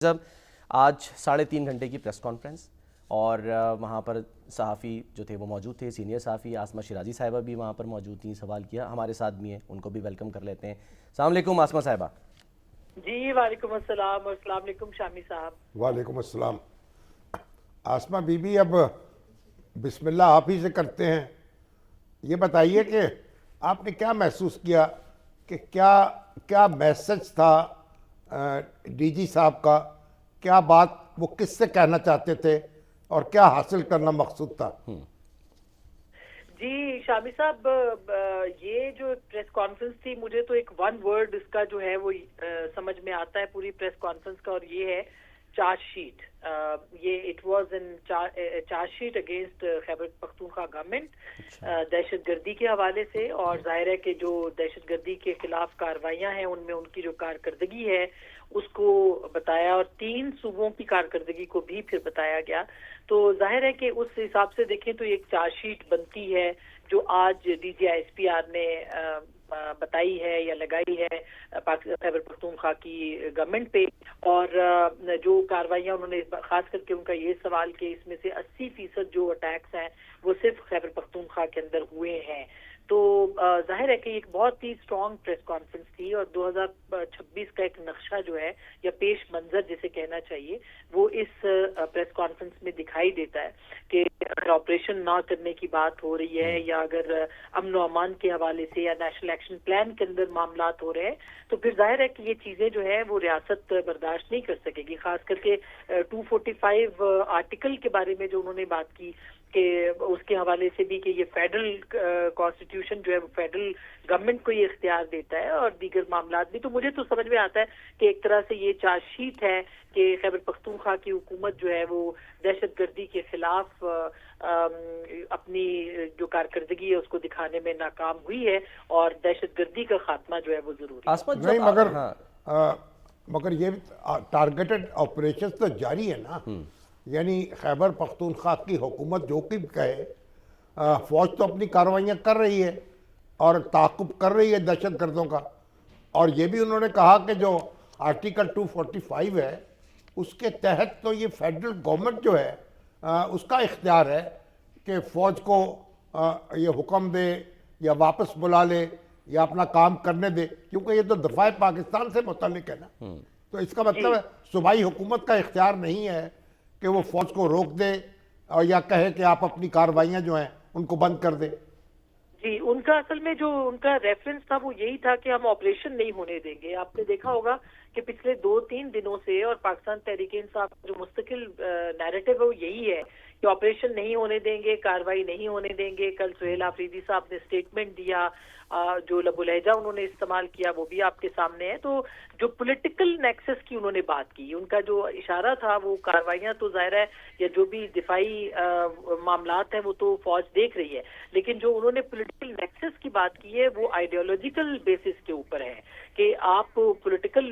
جب آج 3.5 گھنٹے کی پریس کانفرنس اور وہاں پر صحافی جو تھے وہ موجود تھے، سینئر صحافی عاصمہ شیرازی صاحبہ بھی وہاں پر موجود تھیں، سوال کیا ہمارے ساتھ بھی ہیں، ان کو بھی ویلکم کر لیتے ہیں۔ السلام علیکم عاصمہ صاحبہ۔ جی وعلیکم السلام اور السلام علیکم شامی صاحب۔ وعلیکم السلام۔ عاصمہ بی بی، اب بسم اللہ آپ ہی سے کرتے ہیں، یہ بتائیے کہ آپ نے کیا محسوس کیا کہ کیا میسج تھا ڈی جی صاحب کا، کیا بات وہ کس سے کہنا چاہتے تھے اور کیا حاصل کرنا مقصود تھا؟ جی شامی صاحب، یہ جو پریس کانفرنس تھی، مجھے تو ایک ون ورڈ اس کا جو ہے وہ سمجھ میں آتا ہے پوری پریس کانفرنس کا، اور یہ ہے چارج شیٹ۔ یہ it was in charge sheet against Khyber Pakhtunkhwa government دہشت گردی کے حوالے سے، اور ظاہر ہے کہ جو دہشت گردی کے خلاف کارروائیاں ہیں ان میں ان کی جو کارکردگی ہے اس کو بتایا، اور 3 صوبوں کی کارکردگی کو بھی پھر بتایا گیا۔ تو ظاہر ہے کہ اس حساب سے دیکھیں تو ایک چارج شیٹ بنتی ہے جو آج D G S P R نے بتائی ہے یا لگائی ہے خیبر پختونخوا کی گورنمنٹ پہ، اور جو کارروائیاں انہوں نے، خاص کر کے ان کا یہ سوال کہ اس میں سے 80% جو اٹیکس ہیں وہ صرف خیبر پختونخوا کے اندر ہوئے ہیں۔ تو ظاہر ہے کہ ایک بہت ہی اسٹرانگ پریس کانفرنس تھی، اور 2026 کا ایک نقشہ جو ہے یا پیش منظر جسے کہنا چاہیے وہ اس پریس کانفرنس میں دکھائی دیتا ہے کہ اگر آپریشن نہ کرنے کی بات ہو رہی ہے یا اگر امن و امان کے حوالے سے یا نیشنل ایکشن پلان کے اندر معاملات ہو رہے ہیں تو پھر ظاہر ہے کہ یہ چیزیں جو ہے وہ ریاست برداشت نہیں کر سکے گی، خاص کر کے 245 آرٹیکل کے بارے میں جو انہوں نے بات کی کہ اس کے حوالے سے بھی کہ یہ فیڈرل کانسٹیٹیوشن جو ہے وہ فیڈرل گورنمنٹ کو یہ اختیار دیتا ہے، اور دیگر معاملات بھی۔ تو مجھے تو سمجھ میں آتا ہے کہ ایک طرح سے یہ چارج شیٹ ہے کہ خیبر پختونخوا کی حکومت جو ہے وہ دہشت گردی کے خلاف اپنی جو کارکردگی ہے اس کو دکھانے میں ناکام ہوئی ہے، اور دہشت گردی کا خاتمہ جو ہے وہ ضروری ہے۔ نہیں، مگر یہ ٹارگیٹڈ آپریشن تو جاری ہے نا، یعنی خیبر پختونخوا کی حکومت جو کہ کہے، فوج تو اپنی کارروائیاں کر رہی ہے اور تعاقب کر رہی ہے دہشت گردوں کا، اور یہ بھی انہوں نے کہا کہ جو آرٹیکل 245 ہے اس کے تحت تو یہ فیڈرل گورنمنٹ جو ہے اس کا اختیار ہے کہ فوج کو یہ حکم دے یا واپس بلا لے یا اپنا کام کرنے دے، کیونکہ یہ تو دفاع پاکستان سے متعلق ہے نا۔ تو اس کا مطلب ہے صوبائی حکومت کا اختیار نہیں ہے کہ وہ فوج کو روک دے اور یا کہے کہ آپ اپنی کارروائیاں جو ہیں ان کو بند کر دے۔ جی، ان کا اصل میں جو ان کا ریفرنس تھا وہ یہی تھا کہ ہم آپریشن نہیں ہونے دیں گے۔ آپ نے دیکھا ہوگا کہ پچھلے 2-3 دنوں سے، اور پاکستان تحریک انصاف کا جو مستقل نیریٹو ہے وہ یہی ہے کہ آپریشن نہیں ہونے دیں گے، کارروائی نہیں ہونے دیں گے۔ کل سہیل آفریدی صاحب نے اسٹیٹمنٹ دیا، جو لب و لہجہ انہوں نے استعمال کیا وہ بھی آپ کے سامنے ہے۔ تو جو پولیٹیکل نیکسس کی انہوں نے بات کی، ان کا جو اشارہ تھا وہ کارروائیاں تو ظاہر ہے یا جو بھی دفاعی معاملات ہیں وہ تو فوج دیکھ رہی ہے، لیکن جو انہوں نے پولیٹیکل نیکسس کی بات کی ہے وہ آئیڈیالوجیکل بیسس کے اوپر ہے کہ آپ پولیٹیکل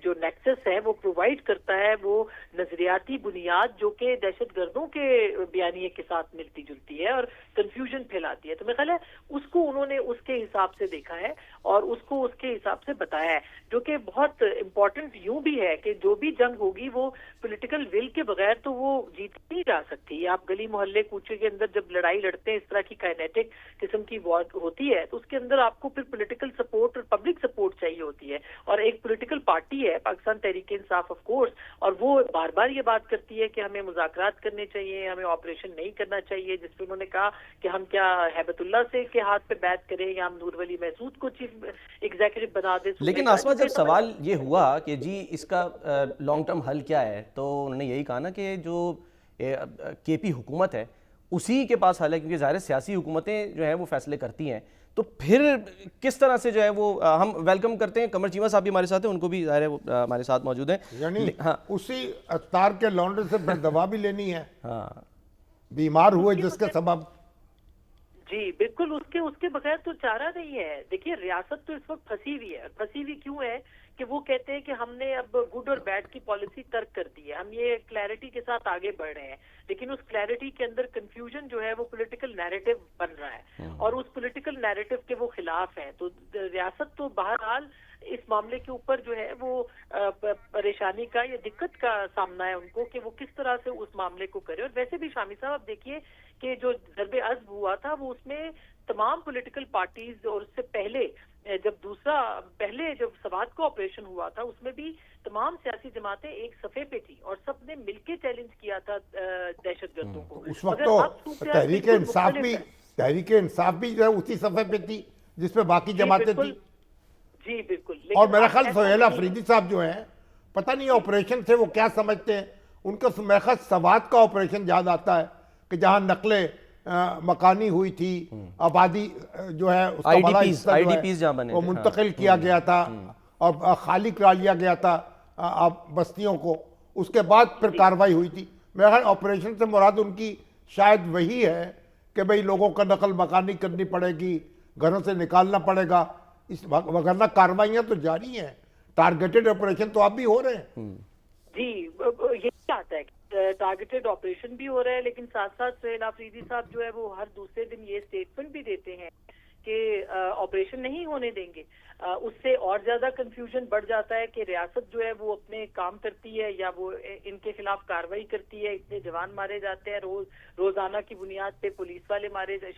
جو نیکسس ہے وہ پرووائڈ کرتا ہے وہ نظریاتی بنیاد جو کہ دہشت گردوں کے بیانیے کے ساتھ ملتی جلتی ہے اور کنفیوژن پھیلاتی ہے۔ تو میرا خیال ہے اس کو انہوں نے اس کے حساب سے دیکھا ہے اور اس کو اس کے حساب سے بتایا ہے، جو کہ بہت امپورٹنٹ یوں بھی ہے کہ جو بھی جنگ ہوگی وہ پولیٹیکل ول کے بغیر تو وہ جیت نہیں جا سکتی۔ آپ گلی محلے کوچے کے اندر جب لڑائی لڑتے ہیں، اس طرح کی کائنیٹک قسم کی وار ہوتی ہے، تو اس کے اندر آپ کو پھر پولیٹیکل سپورٹ اور پبلک سپورٹ چاہیے ہوتی ہے، اور ایک پولیٹیکل پارٹی ہے پاکستان تحریک انصاف آف کورس، اور وہ بار بار یہ بات کرتی ہے کہ ہمیں مذاکرات کرنے چاہیے، ہمیں آپریشن نہیں کرنا چاہیے، جس پہ انہوں نے کہا کہ ہم کیا ہیبت اللہ سے کے ہاتھ پہ بیعت کریں یا ہم نور ولی محسود کو چیف ایگزیکٹو بنا دیں۔ لیکن عاصمہ جب سوال یہ ہوا کہ جی اس کا لانگ ٹرم حل کیا ہے، تو انہوں نے یہی کہا نا کہ جو کے پی حکومت ہے اسی کے پاس حل ہے، کیونکہ ظاہر سیاسی حکومتیں جو ہیں وہ فیصلے کرتی ہیں۔ تو پھر کس طرح سے جو ہے وہ ہم ویلکم کرتے ہیں، قمر چیمہ صاحب بھی ہمارے ساتھ ہیں، ان کو بھی ظاہر ہے وہ ہمارے ساتھ موجود ہیں، یعنی اسی اتار کے لانڈے سے دوا بھی لینی ہے، بیمار ہوئے جس کے سبب۔ جی بالکل، اس کے بغیر تو چارہ نہیں ہے۔ دیکھیے ریاست تو اس وقت پھنسی ہوئی ہے، پھنسی ہوئی کیوں ہے کہ وہ کہتے ہیں کہ ہم نے اب گڈ اور بیڈ کی پالیسی ترک کر دی ہے، ہم یہ کلیئرٹی کے ساتھ آگے بڑھ رہے ہیں، لیکن اس کلیئرٹی کے اندر کنفیوژن جو ہے وہ پولیٹیکل نیریٹو بن رہا ہے، اور اس پولیٹیکل نیریٹو کے وہ خلاف ہیں۔ تو ریاست تو بہرحال اس معاملے کے اوپر جو ہے وہ پریشانی کا یا دقت کا سامنا ہے ان کو کہ وہ کس طرح سے اس معاملے کو کرے. اور ویسے بھی شامی صاحب آپ دیکھیے کہ جو ضرب عضب ہوا تھا وہ اس میں تمام پولیٹیکل پارٹیز، اور اس سے پہلے جب سوات کا آپریشن ہوا تھا اس میں بھی تمام سیاسی جماعتیں ایک صفحے پہ تھی اور سب نے مل کے چیلنج کیا تھا دہشت گردوں کو. اس وقت تو تحریک انصاف بھی جو ہے اسی صفحے پہ تھی جس پہ باقی جماعتیں تھیں. جی بالکل. اور میرا خیال سہیل آفریدی صاحب جو ہیں پتہ نہیں آپریشن سے وہ کیا سمجھتے ہیں. ان کو میرا خیال سوات کا آپریشن یاد آتا ہے کہ جہاں نقلیں مکانی ہوئی تھی، آبادی جو ہے اس کا بڑا حصہ جو ہے وہ منتقل کیا گیا تھا اور خالی کرا لیا گیا تھا بستیوں کو. اس کے بعد پھر کارروائی ہوئی تھی. میرا خیال آپریشن سے مراد ان کی شاید وہی ہے کہ بھئی لوگوں کا نقل مکانی کرنی پڑے گی، گھروں سے نکالنا پڑے گا. وگرنہ کارروائیاں تو جاری ہیں، ٹارگیٹڈ آپریشن تو اب بھی ہو رہے ہیں. جی یہی آتا ہے کہ ٹارگیٹڈ آپریشن بھی ہو رہا ہے، لیکن ساتھ ساتھ سہیل آفریدی صاحب جو ہے وہ ہر دوسرے دن یہ اسٹیٹمنٹ بھی دیتے ہیں کہ آپریشن نہیں ہونے دیں گے. اس سے اور زیادہ کنفیوژن بڑھ جاتا ہے کہ ریاست جو ہے وہ اپنے کام کرتی ہے یا وہ ان کے خلاف کارروائی کرتی ہے. اتنے جوان مارے جاتے ہیں، روزانہ کی بنیاد پہ پولیس والے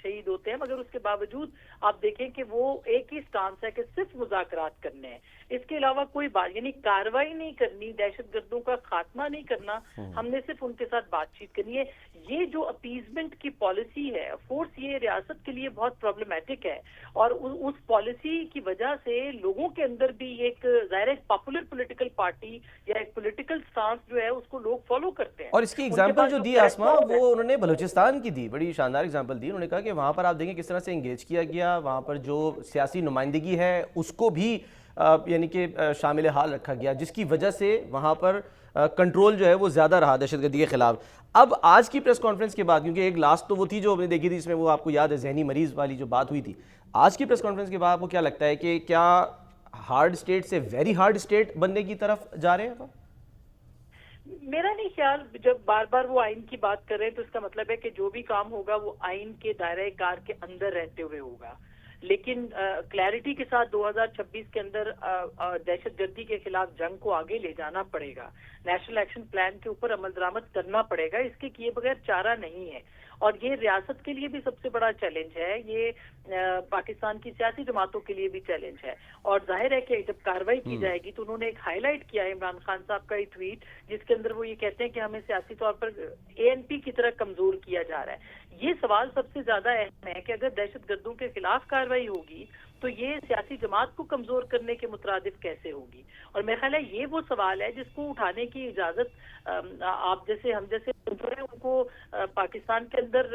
شہید ہوتے ہیں، مگر اس کے باوجود آپ دیکھیں کہ وہ ایک ہی سٹانس ہے کہ صرف مذاکرات کرنے ہیں، اس کے علاوہ کوئی بات یعنی کارروائی نہیں کرنی، دہشت گردوں کا خاتمہ نہیں کرنا، ہم نے صرف ان کے ساتھ بات چیت کرنی ہے. یہ جو اپیزمنٹ کی پالیسی ہے فورس، یہ ریاست کے لیے بہت پرابلمٹک ہے اور اس پالیسی کی وجہ سے لوگوں کے اندر بھی ایک ظاہر ایک پاپولر پولیٹیکل پارٹی یا ایک پولیٹیکل سٹانس جو ہے اس کو لوگ فالو کرتے ہیں. اور اس کی ایگزامپل جو دی آسما وہ انہوں نے بلوچستان کی دی، بڑی شاندار ایگزامپل دی. انہوں نے کہا کہ وہاں پر آپ دیکھیں کس طرح سے انگیج کیا گیا، وہاں پر جو سیاسی نمائندگی ہے اس کو بھی یعنی کہ شامل حال رکھا گیا، جس کی وجہ سے وہاں پر کنٹرول جو ہے وہ زیادہ رہا دہشت گردی کے خلاف. اب آج کی پریس کانفرنس کے بعد، کیونکہ ایک لاسٹ تو وہ تھی جو ہم نے دیکھی تھی، اس میں وہ آپ کو یاد ہے ذہنی مریض والی جو بات ہوئی تھی، آج کی پریس کانفرنس کے بعد آپ کو کیا لگتا ہے کہ کیا ہارڈ اسٹیٹ سے ویری ہارڈ اسٹیٹ بننے کی طرف جا رہے ہیں؟ میرا نہیں خیال، جب بار بار وہ آئین کی بات کر رہے ہیں تو اس کا مطلب ہے کہ جو بھی کام ہوگا وہ آئین کے دائرہ کار کے اندر رہتے ہوئے ہوگا. لیکن کلیئرٹی کے ساتھ 2026 کے اندر دہشت گردی کے خلاف جنگ کو آگے لے جانا پڑے گا، نیشنل ایکشن پلان کے اوپر عمل درآمد کرنا پڑے گا، اس کے کیے بغیر چارہ نہیں ہے. اور یہ ریاست کے لیے بھی سب سے بڑا چیلنج ہے، یہ پاکستان کی سیاسی جماعتوں کے لیے بھی چیلنج ہے. اور ظاہر ہے کہ جب کارروائی کی جائے گی تو انہوں نے ایک ہائی لائٹ کیا ہے عمران خان صاحب کا ایک ٹویٹ جس کے اندر وہ یہ کہتے ہیں کہ ہمیں سیاسی طور پر ANP کی طرح کمزور کیا جا رہا ہے. یہ سوال سب سے زیادہ اہم ہے کہ اگر دہشت گردوں کے خلاف کارروائی ہوگی تو یہ سیاسی جماعت کو کمزور کرنے کے مترادف کیسے ہوگی. اور میرا خیال ہے یہ وہ سوال ہے جس کو اٹھانے کی اجازت آپ جیسے ہم جیسے ان کو پاکستان کے اندر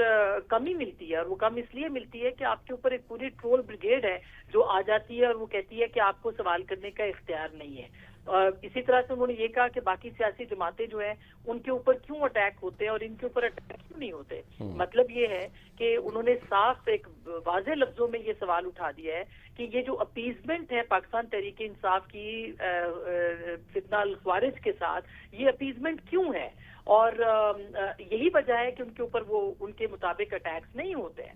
کمی ملتی ہے، اور وہ کم اس لیے ملتی ہے کہ آپ کے اوپر ایک پوری ٹرول بریگیڈ ہے جو آ جاتی ہے اور وہ کہتی ہے کہ آپ کو سوال کرنے کا اختیار نہیں ہے. اسی طرح سے انہوں نے یہ کہا کہ باقی سیاسی جماعتیں جو ہیں ان کے اوپر کیوں اٹیک ہوتے ہیں اور ان کے اوپر اٹیک کیوں نہیں ہوتے. مطلب یہ ہے کہ انہوں نے صاف ایک واضح لفظوں میں یہ سوال اٹھا دیا ہے کہ یہ جو اپیزمنٹ ہے پاکستان تحریک انصاف کی فتنہ الخوارج کے ساتھ، یہ اپیزمنٹ کیوں ہے، اور یہی وجہ ہے کہ ان کے اوپر وہ ان کے مطابق اٹیکس نہیں ہوتے ہیں.